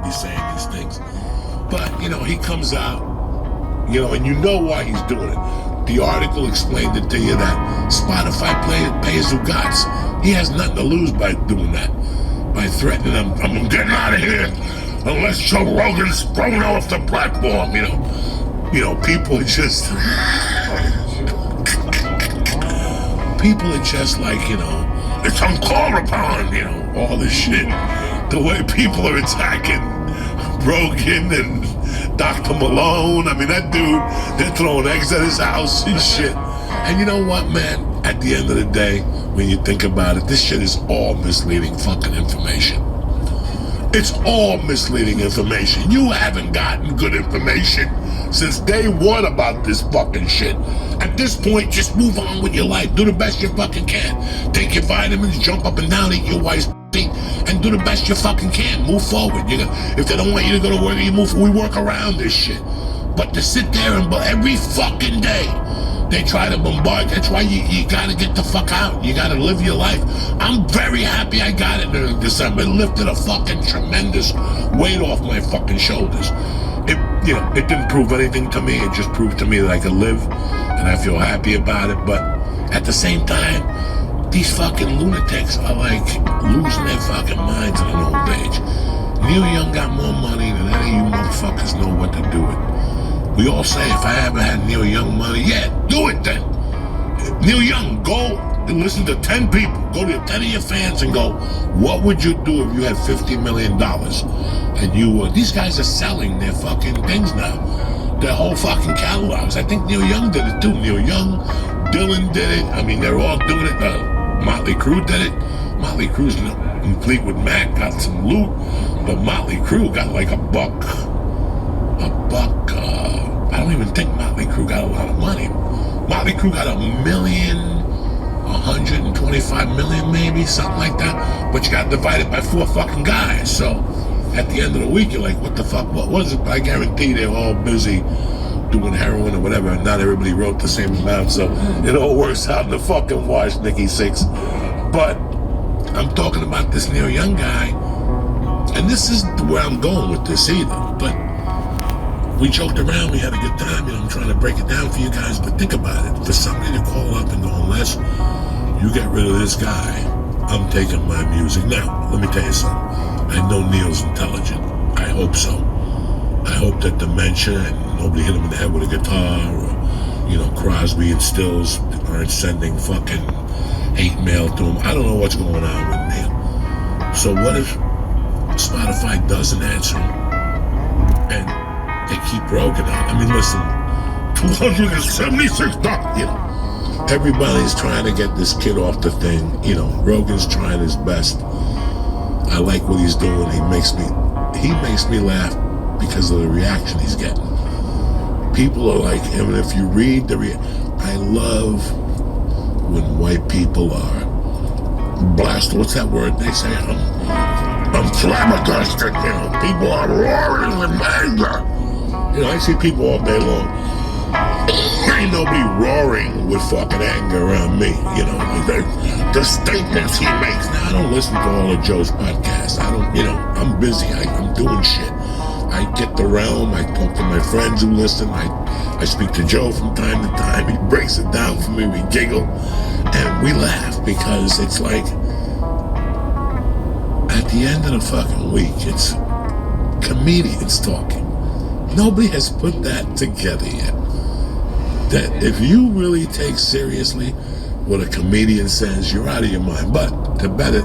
be saying these things. But, he comes out, and you know why he's doing it. The article explained it to you that Spotify pays who gots. He has nothing to lose by doing that, by threatening them. I'm getting out of here unless Joe Rogan's thrown off the platform. People are just like, it's uncalled upon. All this shit. The way people are attacking Rogan and Dr. Malone. I mean, that dude, they're throwing eggs at his house and shit. And you know what, man? At the end of the day, when you think about it, this shit is all misleading fucking information. It's all misleading information. You haven't gotten good information since day one about this fucking shit. At this point, just move on with your life. Do the best you fucking can. Take your vitamins, jump up and down, eat your wife's and do the best you fucking can. Move forward. If they don't want you to go to work, you move. We work around this shit. But to sit there and every fucking day, they try to bombard. That's why you gotta get the fuck out. You gotta live your life. I'm very happy I got it in December. It lifted a fucking tremendous weight off my fucking shoulders. It didn't prove anything to me. It just proved to me that I could live, and I feel happy about it. But at the same time, these fucking lunatics are like losing their fucking minds at an old age. Neil Young got more money than any of you motherfuckers know what to do with. We all say, if I ever had Neil Young money, yeah, do it then. Neil Young, go and listen to 10 people. Go to 10 of your fans and go, what would you do if you had $50 million? And these guys are selling their fucking things now. Their whole fucking catalogs. I think Neil Young did it too. Neil Young, Dylan did it. I mean, they're all doing it. Motley Crue did it. Motley Crue's complete with Mac, got some loot. But Motley Crue got like a buck. I don't even think Motley Crue got a lot of money. Motley Crue got $1 million, 125 million maybe, something like that. But you got divided by 4 fucking guys. So at the end of the week, you're like, what the fuck, what was it? But I guarantee they're all busy doing heroin or whatever, and not everybody wrote the same amount, so it all works out in the fucking wash, Nikki Six. But I'm talking about this Neil Young guy, and this is where I'm going with this either, but we joked around, we had a good time, I'm trying to break it down for you guys, but think about it. For somebody to call up and go, unless you get rid of this guy, I'm taking my music. Now, let me tell you something. I know Neil's intelligent. I hope so. I hope that dementia and nobody hit him in the head with a guitar, or, Crosby and Stills aren't sending fucking hate mail to him. I don't know what's going on with Neil. So what if Spotify doesn't answer him and they keep Rogan out? I mean, listen, $276, everybody's trying to get this kid off the thing. Rogan's trying his best. I like what he's doing. He makes me laugh because of the reaction he's getting. People are like him, and if you read I love when white people are blasted. What's that word they say? I'm flabbergasted. People are roaring with anger. I see people all day long. Ain't nobody roaring with fucking anger around me. The statements he makes. Now, I don't listen to all of Joe's podcasts. I don't. I'm busy. I'm doing shit. I get the realm. I talk to my friends who listen. I speak to Joe from time to time. He breaks it down for me. We giggle and we laugh because it's like at the end of the fucking week, it's comedians talking. Nobody has put that together yet. That if you really take seriously what a comedian says, you're out of your mind. But to better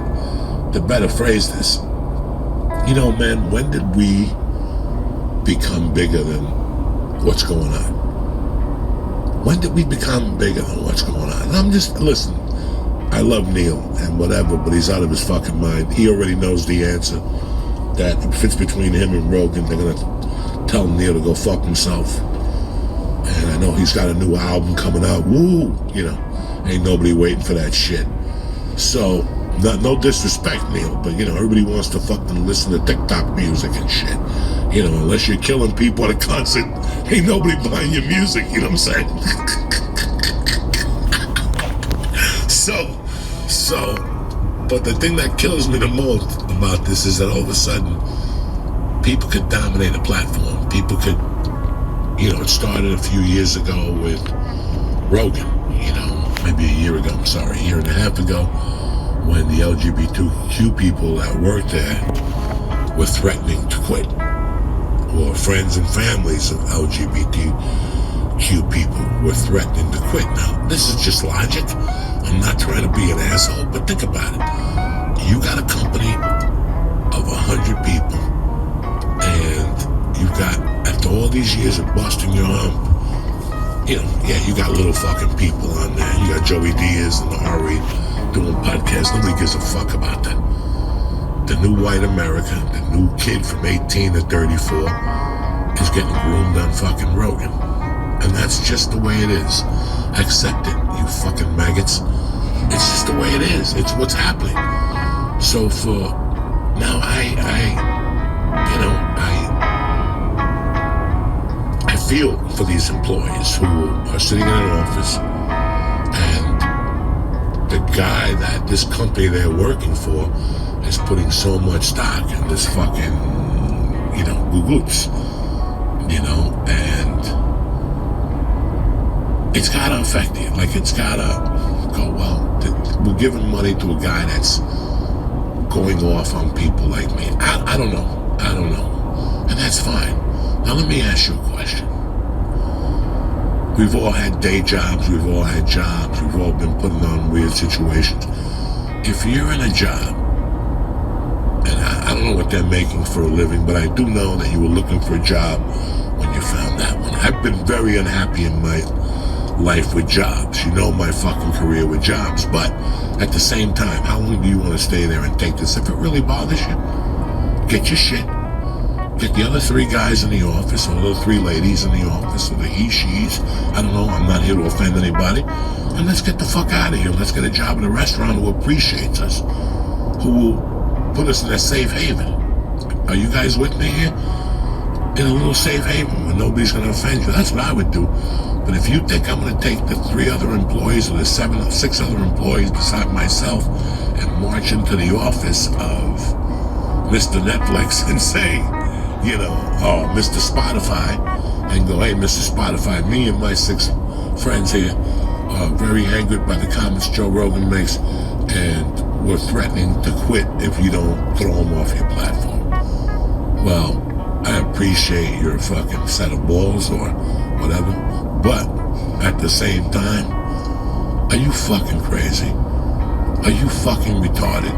phrase this, man, when did we become bigger than what's going on? When did we become bigger than what's going on? And listen, I love Neil and whatever, but he's out of his fucking mind. He already knows the answer. That if it's between him and Rogan, they're gonna tell Neil to go fuck himself. And I know he's got a new album coming out. Woo! Ain't nobody waiting for that shit. So, no disrespect, Neil, but everybody wants to fucking listen to TikTok music and shit. Unless you're killing people at a concert, ain't nobody buying your music, you know what I'm saying? So, but the thing that kills me the most about this is that all of a sudden, people could dominate a platform. People could, it started a few years ago with Rogan, maybe a year and a half ago, when the LGBTQ people that worked there were threatening to quit, or friends and families of LGBTQ people were threatening to quit. Now, this is just logic. I'm not trying to be an asshole, but think about it. You got a company of 100 people, and you've got, after all these years of busting your hump, you got little fucking people on there. You got Joey Diaz and the Ari doing podcasts. Nobody gives a fuck about that. The new white America, the new kid from 18 to 34 is getting groomed on fucking Rogan. And that's just the way it is. Accept it, you fucking maggots. It's just the way it is. It's what's happening. So for now, I feel for these employees who are sitting in an office, and the guy that this company they're working for is putting so much stock in this fucking, goo-goops, and it's gotta affect you. Like, it's gotta go, well, we're giving money to a guy that's going off on people like me. I don't know. And that's fine. Now let me ask you a question. We've all had day jobs, we've all had jobs, we've all been put on weird situations. If you're in a job, and I don't know what they're making for a living, but I do know that you were looking for a job when you found that one. I've been very unhappy in my life with jobs. My fucking career with jobs. But at the same time, how long do you want to stay there and take this? If it really bothers you, get your shit. Get the other 3 guys in the office, or the 3 ladies in the office, or the he, she's. I don't know. I'm not here to offend anybody. And let's get the fuck out of here. Let's get a job at a restaurant who appreciates us, who will put us in a safe haven. Are you guys with me here? In a little safe haven where nobody's going to offend you. That's what I would do. But if you think I'm going to take the 3 other employees, or the 6 other employees beside myself, and march into the office of Mr. Netflix and say, Mr. Spotify, and go, hey, Mr. Spotify, me and my 6 friends here are very angered by the comments Joe Rogan makes, and we're threatening to quit if you don't throw him off your platform. Well, I appreciate your fucking set of balls or whatever, but at the same time, are you fucking crazy? Are you fucking retarded?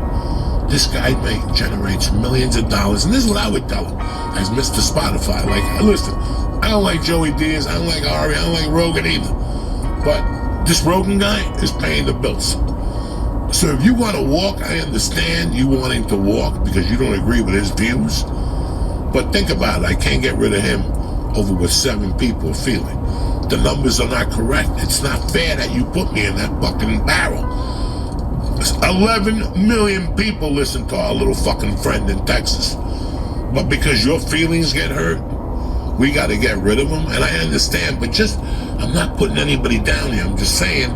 This guy generates millions of dollars, and this is what I would tell him as Mr. Spotify. Like, listen, I don't like Joey Diaz, I don't like Ari, I don't like Rogan either, but this Rogan guy is paying the bills. So if you want to walk, I understand you wanting to walk because you don't agree with his views, but think about it, I can't get rid of him over what 7 people are feeling. The numbers are not correct. It's not fair that you put me in that fucking barrel. 11 million people listen to our little fucking friend in Texas. But because your feelings get hurt, we got to get rid of them. And I understand, but I'm not putting anybody down here. I'm just saying,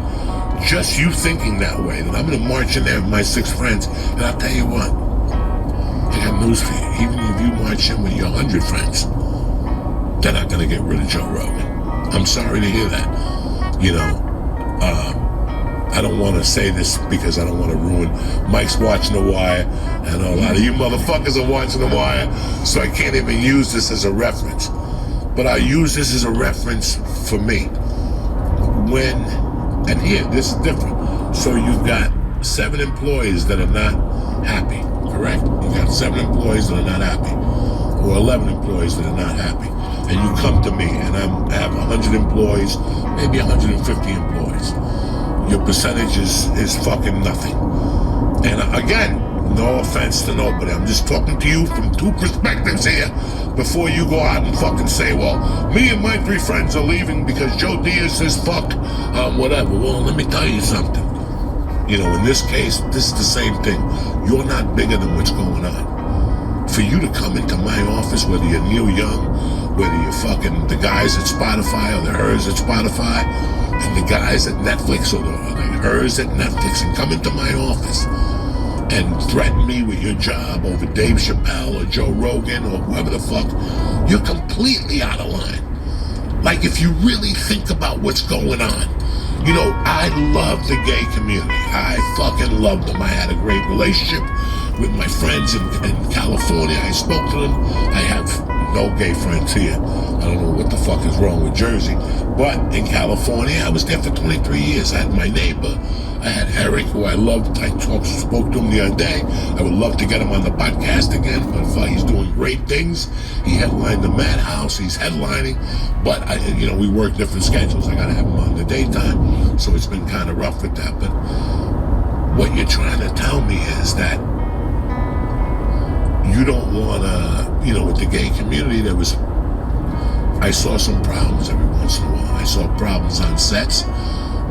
just you thinking that way, that I'm going to march in there with my 6 friends. And I'll tell you what, I got news for you. Even if you march in with your 100 friends, they're not going to get rid of Joe Rogan. I'm sorry to hear that. I don't want to say this because I don't want to ruin. Mike's watching The Wire, and a lot of you motherfuckers are watching The Wire, so I can't even use this as a reference. But I use this as a reference for me. And here, this is different. So you've got 7 employees that are not happy, correct? You got 7 employees that are not happy, or 11 employees that are not happy. And you come to me, and I have 100 employees, maybe 150 employees. Your percentage is fucking nothing. And again, no offense to nobody. I'm just talking to you from 2 perspectives here before you go out and fucking say, well, me and my 3 friends are leaving because Joe Diaz says fuck, whatever. Well, let me tell you something. In this case, this is the same thing. You're not bigger than what's going on. For you to come into my office, whether you're Neil Young, whether you're fucking the guys at Spotify or the hers at Spotify, and the guys at Netflix or the hers at Netflix, and come into my office and threaten me with your job over Dave Chappelle or Joe Rogan or whoever the fuck, you're completely out of line. Like, if you really think about what's going on, you know, I love the gay community. I fucking love them. I had a great relationship with my friends in California. I spoke to them. I have no gay friends here. I don't know what the fuck is wrong with Jersey. But in California, I was there for 23 years. I had my neighbor. I had Eric, who I loved. I spoke to him the other day. I would love to get him on the podcast again, but he's doing great things. He headlined the Madhouse. He's headlining. But, we work different schedules. I got to have him on the daytime. So it's been kind of rough with that. But what you're trying to tell me is that you don't want to, with the gay community, I saw some problems every once in a while. I saw problems on sets,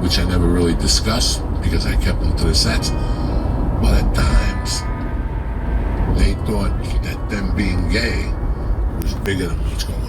which I never really discussed because I kept them to the sets. But at times, they thought that them being gay was bigger than what's going on.